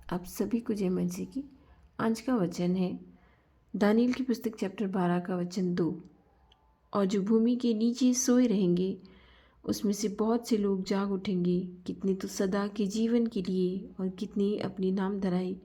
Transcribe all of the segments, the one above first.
आप सभी को जय मसीह की। आज का वचन है दानियेल की पुस्तक चैप्टर 12 का वचन 2। और जो भूमि के नीचे सोए रहेंगे उसमें से बहुत से लोग जाग उठेंगे, कितने तो सदा के जीवन के लिए और कितने अपनी नाम धराई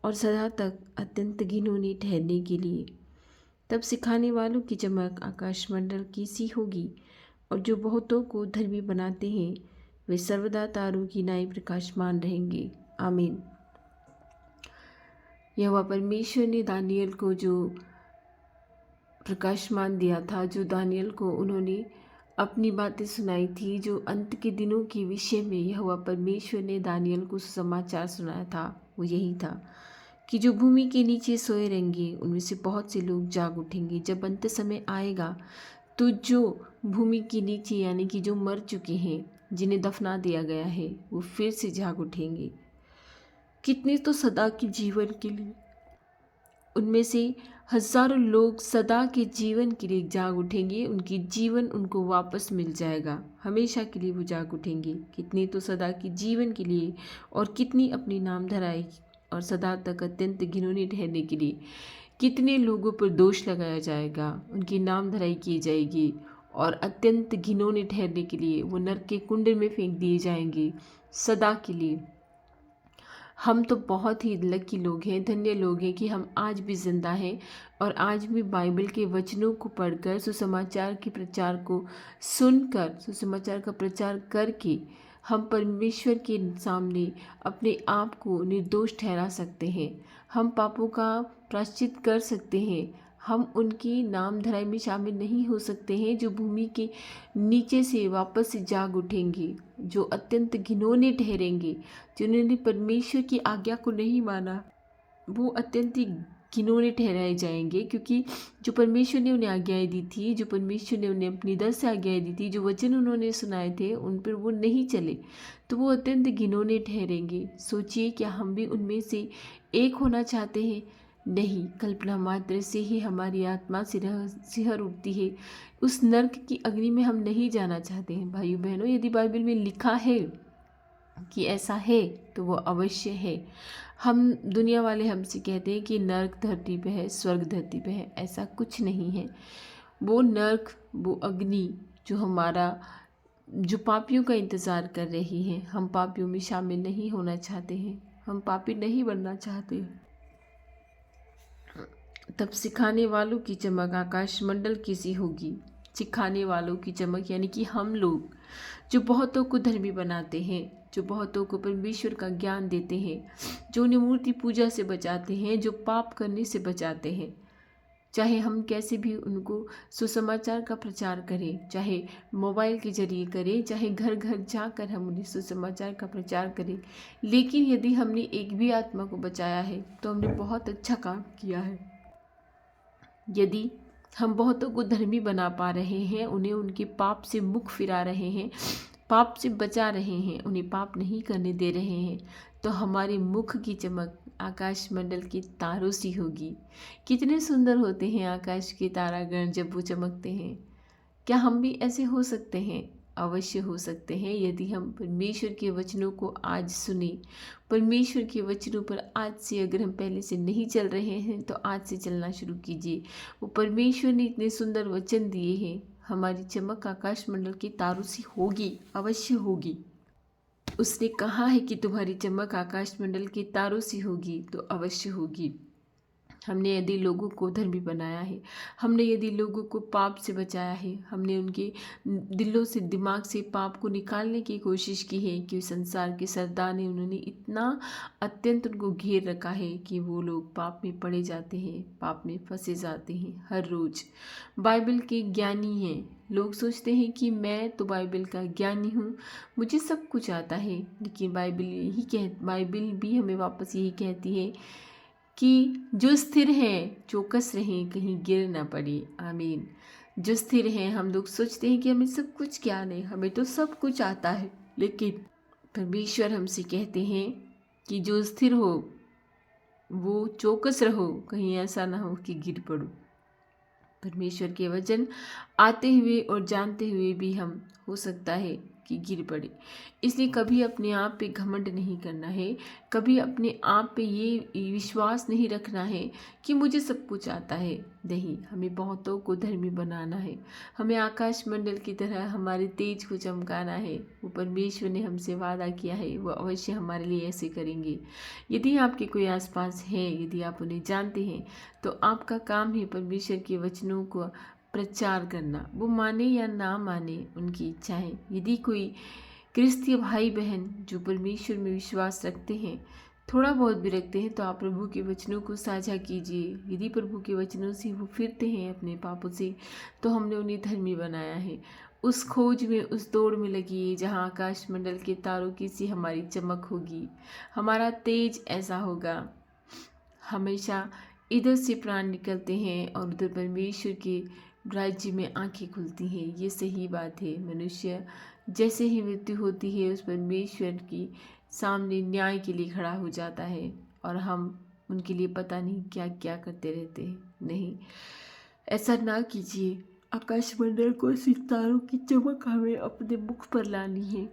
और सदा तक अत्यंत घिनौने ठहरने के लिए। तब सिखाने वालों की चमक आकाशमंडल की सी होगी, और जो बहुतों को धर्मी बनाते हैं वे सर्वदा तारों की नाई प्रकाशमान रहेंगे। आमीन। यहोवा परमेश्वर ने दानियेल को जो प्रकाशमान दिया था, जो दानियेल को उन्होंने अपनी बातें सुनाई थी, जो अंत के दिनों के विषय में यहोवा परमेश्वर ने दानियेल को समाचार सुनाया था, वो यही था कि जो भूमि के नीचे सोए रहेंगे उनमें से बहुत से लोग जाग उठेंगे। जब अंत समय आएगा तो जो भूमि के नीचे यानी कि जो मर चुके हैं, जिन्हें दफना दिया गया है, वो फिर से जाग उठेंगे। कितने तो सदा के जीवन के लिए, उनमें से हजारों लोग सदा के जीवन के लिए जाग उठेंगे। उनकी जीवन उनको वापस मिल जाएगा, हमेशा के लिए वो जाग उठेंगे। कितने तो सदा के जीवन के लिए और कितनी अपनी नाम धराई और सदा तक अत्यंत घिनौने ठहरने के लिए। कितने लोगों पर दोष लगाया जाएगा, उनकी नाम धराई की जाएगी और अत्यंत घिनौने ठहरने के लिए वो नरक के कुंड में फेंक दिए जाएंगे सदा के लिए। हम तो बहुत ही लकी लोग हैं, धन्य लोग हैं कि हम आज भी जिंदा हैं और आज भी बाइबल के वचनों को पढ़कर, सुसमाचार के प्रचार को सुनकर, सुसमाचार का प्रचार करके हम परमेश्वर के सामने अपने आप को निर्दोष ठहरा सकते हैं। हम पापों का प्रायश्चित कर सकते हैं। हम उनकी नाम धराई में शामिल नहीं हो सकते हैं जो भूमि के नीचे से वापस से जाग उठेंगे, जो अत्यंत घिनौने ठहरेंगे। जिन्होंने परमेश्वर की आज्ञा को नहीं माना वो अत्यंत ही घिनौने ठहराए जाएंगे, क्योंकि जो परमेश्वर ने उन्हें आज्ञाएं दी थी, जो परमेश्वर ने उन्हें अपनी दर से आज्ञाएं दी थी, जो वचन उन्होंने सुनाए थे, उन पर वो नहीं चले तो वो अत्यंत घिनौने ठहरेंगे। सोचिए, क्या हम भी उनमें से एक होना चाहते हैं? नहीं, कल्पना मात्र से ही हमारी आत्मा सिहर उठती है। उस नर्क की अग्नि में हम नहीं जाना चाहते हैं। भाइयों बहनों, यदि बाइबल में लिखा है कि ऐसा है तो वो अवश्य है। हम दुनिया वाले हमसे कहते हैं कि नर्क धरती पे है, स्वर्ग धरती पे है। ऐसा कुछ नहीं है। वो नर्क, वो अग्नि जो पापियों का इंतज़ार कर रही है, हम पापियों में शामिल नहीं होना चाहते हैं, हम पापी नहीं बनना चाहते। तब सिखाने वालों की चमक आकाश मंडल की सी होगी। सिखाने वालों की चमक यानी कि हम लोग जो बहुतों को धर्मी बनाते हैं, जो बहुतों को परमेश्वर का ज्ञान देते हैं, जो उन्हें मूर्ति पूजा से बचाते हैं, जो पाप करने से बचाते हैं। चाहे हम कैसे भी उनको सुसमाचार का प्रचार करें, चाहे मोबाइल के जरिए करें, चाहे घर घर जाकर हम उन्हें सुसमाचार का प्रचार करें, लेकिन यदि हमने एक भी आत्मा को बचाया है तो हमने बहुत अच्छा काम किया है। यदि हम बहुतों को धर्मी बना पा रहे हैं, उन्हें उनके पाप से मुख फिरा रहे हैं, पाप से बचा रहे हैं, उन्हें पाप नहीं करने दे रहे हैं, तो हमारे मुख की चमक आकाश मंडल के तारों सी होगी। कितने सुंदर होते हैं आकाश के तारागण जब वो चमकते हैं। क्या हम भी ऐसे हो सकते हैं? अवश्य हो सकते हैं, यदि हम परमेश्वर के वचनों को आज सुने। परमेश्वर के वचनों पर आज से, अगर हम पहले से नहीं चल रहे हैं तो आज से चलना शुरू कीजिए। वो परमेश्वर ने इतने सुंदर वचन दिए हैं। हमारी चमक आकाश मंडल के तारों सी होगी, अवश्य होगी। उसने कहा है कि तुम्हारी चमक आकाश मंडल के तारों सी होगी, तो अवश्य होगी। हमने यदि लोगों को धर्मी बनाया है, हमने यदि लोगों को पाप से बचाया है, हमने उनके दिलों से, दिमाग से पाप को निकालने की कोशिश की है कि संसार के सरदार ने उन्होंने इतना अत्यंत उनको घेर रखा है कि वो लोग पाप में पड़े जाते हैं, पाप में फंसे जाते हैं हर रोज़। बाइबल के ज्ञानी हैं, लोग सोचते हैं कि मैं तो बाइबल का ज्ञानी हूँ, मुझे सब कुछ आता है, लेकिन बाइबल भी हमें वापस यही कहती है कि जो स्थिर हैं चौकस रहें, कहीं गिर ना पड़े। आमीन। जो स्थिर हैं, हम लोग सोचते हैं कि हमें सब कुछ ज्ञान है, हमें तो सब कुछ आता है, लेकिन परमेश्वर हमसे कहते हैं कि जो स्थिर हो वो चौकस रहो, कहीं ऐसा ना हो कि गिर पड़ो। परमेश्वर के वचन आते हुए और जानते हुए भी हम हो सकता है कि गिर पड़े। इसलिए कभी अपने आप पे घमंड नहीं करना है, कभी अपने आप पे ये विश्वास नहीं रखना है कि मुझे सब कुछ आता है। नहीं, हमें बहुतों को धर्मी बनाना है, हमें आकाश मंडल की तरह हमारे तेज को चमकाना है। वो परमेश्वर ने हमसे वादा किया है, वो अवश्य हमारे लिए ऐसे करेंगे। यदि आपके कोई आसपास है, यदि आप उन्हें जानते हैं, तो आपका काम है परमेश्वर के वचनों को प्रचार करना। वो माने या ना माने, उनकी इच्छा है। यदि कोई क्रिस्तीय भाई बहन जो परमेश्वर में विश्वास रखते हैं, थोड़ा बहुत भी रखते हैं, तो आप प्रभु के वचनों को साझा कीजिए। यदि प्रभु के वचनों से वो फिरते हैं अपने पापों से, तो हमने उन्हें धर्मी बनाया है। उस खोज में, उस दौड़ में लगिए जहाँ आकाश मंडल के तारों की सी हमारी चमक होगी, हमारा तेज ऐसा होगा। हमेशा इधर से प्राण निकलते हैं और उधर परमेश्वर के राज्य में आंखें खुलती हैं। ये सही बात है। मनुष्य जैसे ही मृत्यु होती है, उस परमेश्वर की सामने न्याय के लिए खड़ा हो जाता है, और हम उनके लिए पता नहीं क्या क्या करते रहते हैं। नहीं, ऐसा ना कीजिए। आकाशमंडल को सितारों की चमक हमें अपने मुख पर लानी है।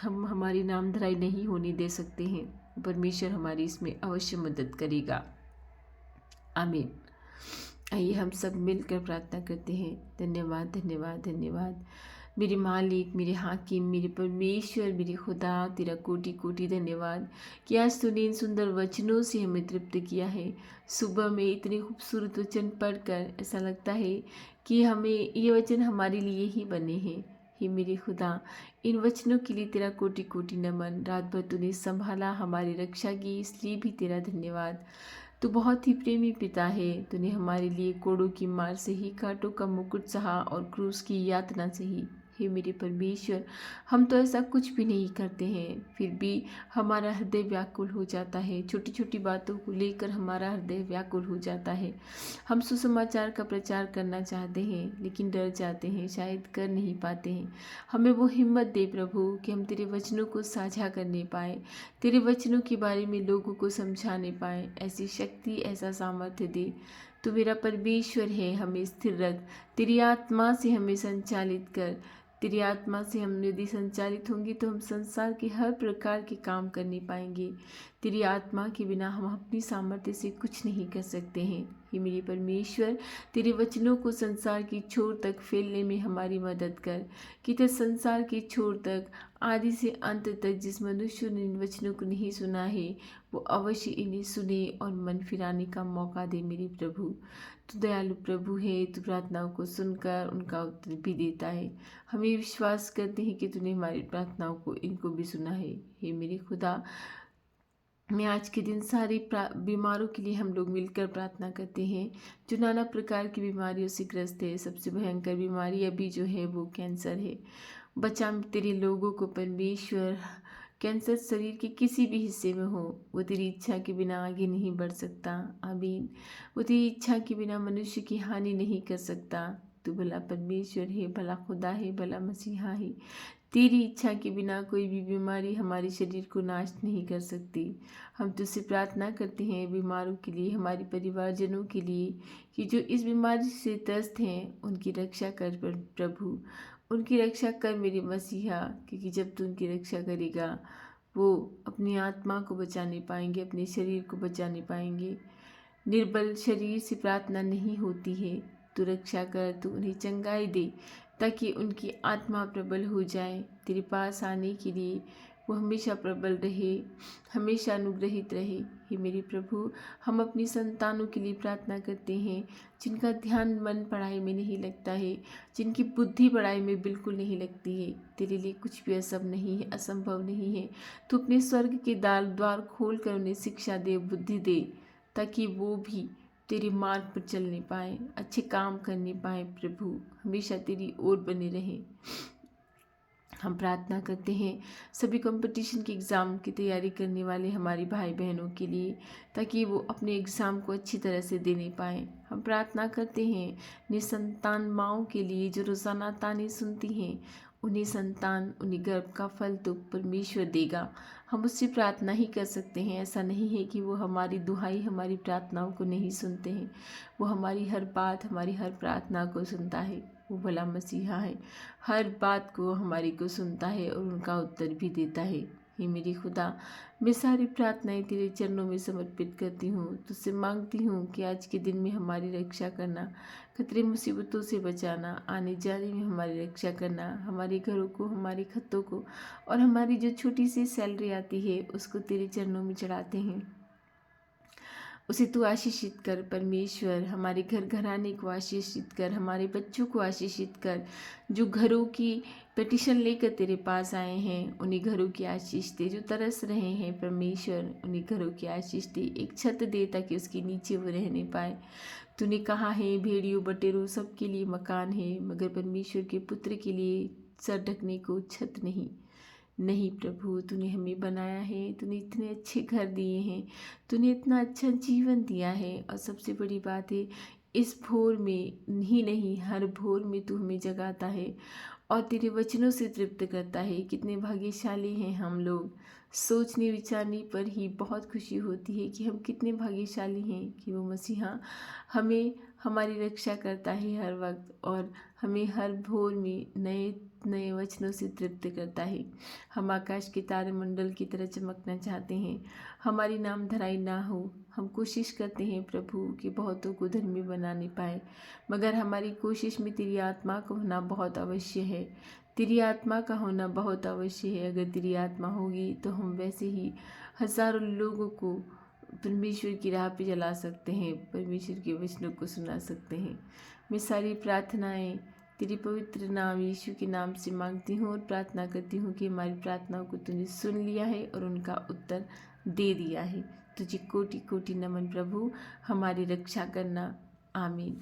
हम हमारी नामधराई नहीं होने दे सकते हैं। परमेश्वर हमारी इसमें अवश्य मदद करेगा। आमीन। आइए हम सब मिलकर प्रार्थना करते हैं। धन्यवाद, धन्यवाद, धन्यवाद मेरे मालिक, मेरे हाकिम, मेरे परमेश्वर, मेरे खुदा, तेरा कोटि कोटि धन्यवाद कि आज तूने इन सुंदर वचनों से हमें तृप्त किया है। सुबह में इतने खूबसूरत वचन पढ़कर ऐसा लगता है कि हमें ये वचन हमारे लिए ही बने हैं। हे मेरे खुदा, इन वचनों के लिए तेरा कोटि कोटि नमन। रात भर तूने संभाला, हमारी रक्षा की, इसलिए भी तेरा धन्यवाद। तू बहुत ही प्रेमी पिता है। तूने हमारे लिए कोड़ों की मार से ही, कांटों का मुकुट सहा और क्रूस की यातना से ही। हे मेरे परमेश्वर, हम तो ऐसा कुछ भी नहीं करते हैं, फिर भी हमारा हृदय व्याकुल हो जाता है। छोटी छोटी बातों को लेकर हमारा हृदय व्याकुल हो जाता है। हम सुसमाचार का प्रचार करना चाहते हैं, लेकिन डर जाते हैं, शायद कर नहीं पाते हैं। हमें वो हिम्मत दे प्रभु कि हम तेरे वचनों को साझा करने पाए, तेरे वचनों के बारे में लोगों को समझाने पाए। ऐसी शक्ति, ऐसा सामर्थ्य दे। तू मेरा परमेश्वर है, हमें स्थिर रख। तेरी आत्मा से हमें संचालित कर। तेरी आत्मा से हम यदि संचालित होंगे तो हम संसार के हर प्रकार के काम करने पाएंगे। तेरी आत्मा के बिना हम अपनी सामर्थ्य से कुछ नहीं कर सकते हैं। हे मेरे परमेश्वर, तेरे वचनों को संसार की छोर तक फैलने में हमारी मदद कर, कि तेरे संसार की छोर तक, आदि से अंत तक, जिस मनुष्य ने इन वचनों को नहीं सुना है, वो अवश्य इन्हें सुने और मन फिराने का मौका दे। मेरे प्रभु, तू दयालु प्रभु है। तू प्रार्थनाओं को सुनकर उनका उत्तर भी देता है। हमें विश्वास करते हैं कि तूने हमारी प्रार्थनाओं को, इनको भी सुना है। हे मेरे खुदा, मैं आज के दिन सारे बीमारों के लिए हम लोग मिलकर प्रार्थना करते हैं, जो नाना प्रकार की बीमारियों से ग्रस्त है। सबसे भयंकर बीमारी अभी जो है वो कैंसर है। बचा तेरे लोगों को परमेश्वर। कैंसर शरीर के किसी भी हिस्से में हो, वो तेरी इच्छा के बिना आगे नहीं बढ़ सकता। आमीन। वो तेरी इच्छा के बिना मनुष्य की हानि नहीं कर सकता। तू भला परमेश्वर है, भला खुदा है, भला मसीहा है। तेरी इच्छा के बिना कोई भी बीमारी हमारे शरीर को नाश नहीं कर सकती। हम तुझसे प्रार्थना करते हैं बीमारों के लिए, हमारे परिवारजनों के लिए, कि जो इस बीमारी से त्रस्त हैं, उनकी रक्षा कर प्रभु। उनकी रक्षा कर मेरे मसीहा, क्योंकि जब तू उनकी रक्षा करेगा, वो अपनी आत्मा को बचाने पाएंगे, अपने शरीर को बचाने पाएंगे। निर्बल शरीर से प्रार्थना नहीं होती है। तू रक्षा कर, तू उन्हें चंगाई दे, ताकि उनकी आत्मा प्रबल हो जाए। तेरे पास आने के लिए वो हमेशा प्रबल रहे, हमेशा अनुग्रहित रहे। हे मेरे प्रभु, हम अपनी संतानों के लिए प्रार्थना करते हैं, जिनका ध्यान मन पढ़ाई में नहीं लगता है, जिनकी बुद्धि पढ़ाई में बिल्कुल नहीं लगती है। तेरे लिए कुछ भी असंभव नहीं है। तू अपने स्वर्ग के द्वार खोल कर उन्हें शिक्षा दे, बुद्धि दे, ताकि वो भी तेरे मार्ग पर चलने पाए, अच्छे काम करने पाए। प्रभु, हमेशा तेरी ओर बने रहें। हम प्रार्थना करते हैं सभी कंपटीशन के एग्ज़ाम की तैयारी करने वाले हमारे भाई बहनों के लिए, ताकि वो अपने एग्ज़ाम को अच्छी तरह से देने पाएँ। हम प्रार्थना करते हैं निसंतान माँओं के लिए, जो रोज़ाना ताने सुनती हैं, उन्हें संतान, उन्हें गर्भ का फल तो परमेश्वर देगा। हम उससे प्रार्थना ही कर सकते हैं। ऐसा नहीं है कि वो हमारी दुहाई, हमारी प्रार्थनाओं को नहीं सुनते हैं। वो हमारी हर बात, हमारी हर प्रार्थना को सुनता है। वो भला मसीहा है, हर बात को हमारी को सुनता है और उनका उत्तर भी देता है। हे मेरी खुदा, मैं सारी प्रार्थनाएं तेरे चरणों में समर्पित करती हूँ। तुझसे मांगती हूँ कि आज के दिन में हमारी रक्षा करना, खतरे मुसीबतों से बचाना, आने जाने में हमारी रक्षा करना, हमारे घरों को, हमारे खतों को और हमारी जो छोटी सी सैलरी आती है उसको तेरे चरणों में चढ़ाते हैं। उसे तू आशीषित कर परमेश्वर, हमारे घर घराने को आशीषित कर, हमारे बच्चों को आशीषित कर। जो घरों की पिटिशन लेकर तेरे पास आए हैं उन्हीं घरों की आशीष दे। जो तरस रहे हैं परमेश्वर उन्हीं घरों की आशीष दे। एक छत दे ताकि उसके नीचे वो रहने पाए। तूने कहा है भेड़ियों बटेरों सबके लिए मकान है, मगर परमेश्वर के पुत्र के लिए सर ढकने को छत नहीं। नहीं प्रभु, तूने हमें बनाया है, तूने इतने अच्छे घर दिए हैं, तूने इतना अच्छा जीवन दिया है। और सबसे बड़ी बात है, इस भोर में ही नहीं हर भोर में तू हमें जगाता है और तेरे वचनों से तृप्त करता है। कितने भाग्यशाली हैं हम लोग। सोचने विचारने पर ही बहुत खुशी होती है कि हम कितने भाग्यशाली हैं कि वो मसीहा हमें हमारी रक्षा करता है हर वक्त और हमें हर भोर में नए नए वचनों से तृप्त करता है। हम आकाश के तारामंडल की तरह चमकना चाहते हैं, हमारी नाम धराई ना हो। हम कोशिश करते हैं प्रभु कि बहुतों को धर्मी बनाने पाए, मगर हमारी कोशिश में तेरी आत्मा का होना बहुत अवश्य है। तेरी आत्मा का होना बहुत अवश्य है। अगर तेरी आत्मा होगी तो हम वैसे ही हजारों लोगों को परमेश्वर की राह पे चला सकते हैं, परमेश्वर के वचनों को सुना सकते हैं। मैं सारी प्रार्थनाएं तेरे पवित्र नाम यीशु के नाम से मांगती हूँ और प्रार्थना करती हूँ कि हमारी प्रार्थनाओं को तूने सुन लिया है और उनका उत्तर दे दिया है। तुझे कोटि कोटि नमन प्रभु, हमारी रक्षा करना। आमीन।